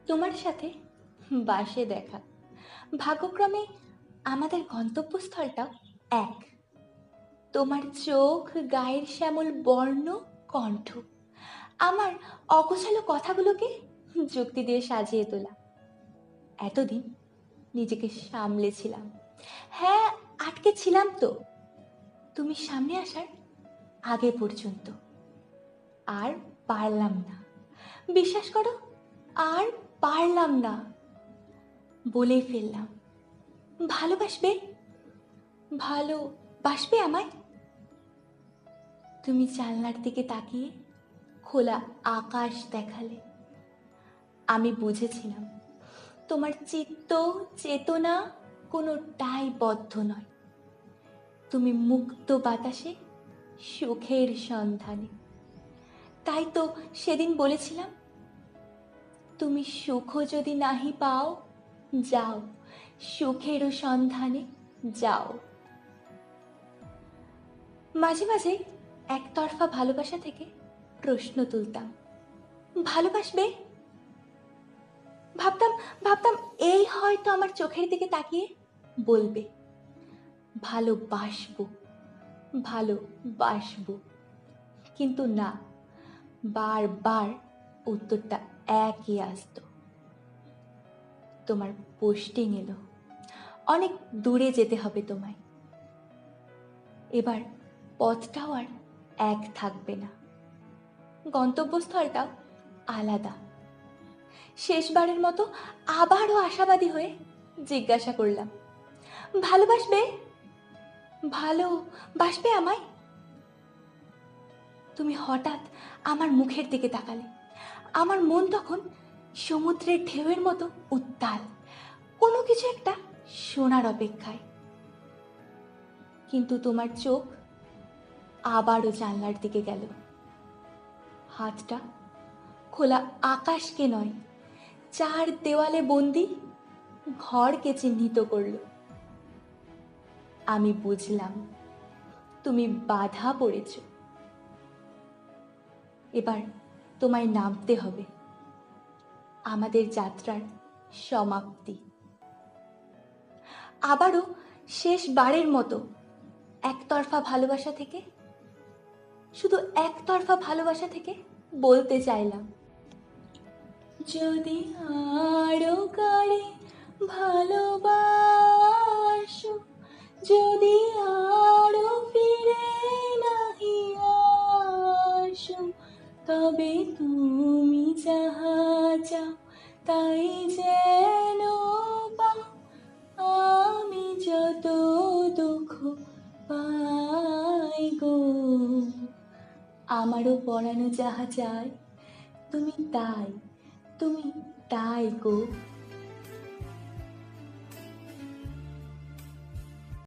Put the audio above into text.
তোমার সাথে বাসে দেখা, ভাগ্যক্রমে আমাদের গন্তব্যস্থলটাও এক। তোমার চোখ, গায়ের শ্যামল বর্ণ, কণ্ঠ আমার অগোছালো কথাগুলোকে যুক্তি দিয়ে সাজিয়ে তোলা। এতদিন নিজেকে সামলেছিলাম, হ্যাঁ আটকে ছিলাম তো, তুমি সামনে আসার আগে পর্যন্ত। আর পারলাম না, বিশ্বাস করো, আর পারলাম না। বলে ফেললাম, ভালোবাসবে, ভালোবাসবে আমায়। তুমি জানলার দিকে তাকিয়ে খোলা আকাশ দেখালে। আমি বুঝেছিলাম তোমার চিত্ত চেতনা কোনোটাই বদ্ধ নয়। তুমি মুক্ত বাতাসে সুখের সন্ধানে। তাই তো সেদিন বলেছিলাম, তুমি সুখ যদি নাহি পাও, যাও সুখেরও সন্ধানে যাও। মাঝে মাঝে একতরফা ভালোবাসা থেকে প্রশ্ন তুলতাম, ভালোবাসবে। ভাবতাম ভাবতাম এই হয়তো আমার চোখের দিকে তাকিয়ে বলবে, ভালোবাসবো, ভালোবাসবো। কিন্তু না, বারবার উত্তরটা একই আসতো। তোমার পোস্টিং এলো, অনেক দূরে যেতে হবে তোমায়। এবার পথটাও আর এক থাকবে না, গন্তব্যস্থলটাও আলাদা। শেষবারের মতো আবারও আশাবাদী হয়ে জিজ্ঞাসা করলাম, ভালোবাসবে, ভালোবাসবে আমায়। তুমি হঠাৎ আমার মুখের দিকে তাকালে। আমার মন তখন সমুদ্রের ঢেউয়ের মতো উত্তাল, কোনো কিছু একটা শোনার অপেক্ষায়। কিন্তু তোমার চোখ আবারও জানলার দিকে গেল। হাতটা খোলা আকাশকে নয়, চার দেওয়ালে বন্দি ঘরকে চিহ্নিত করল। আমি বুঝলাম তুমি বাধা পড়েছ। এবার তোমায় নামতে হবে, আমাদের যাত্রার সমাপ্তি। আবারও শেষবারের মতো একতরফা ভালোবাসা থেকে, শুধু একতরফা ভালোবাসা থেকে বলতে চাইলাম, যদি আরো কারে ভালোবাসো, যদি আরো ফিরে নাহি আসো, তবে তুমি যাহা চাও তাই যেন পাও, আমি যত দুঃখ পাই গো। আমারও পরানো যাহা চায়, তুমি তাই, তুমি তাই গো।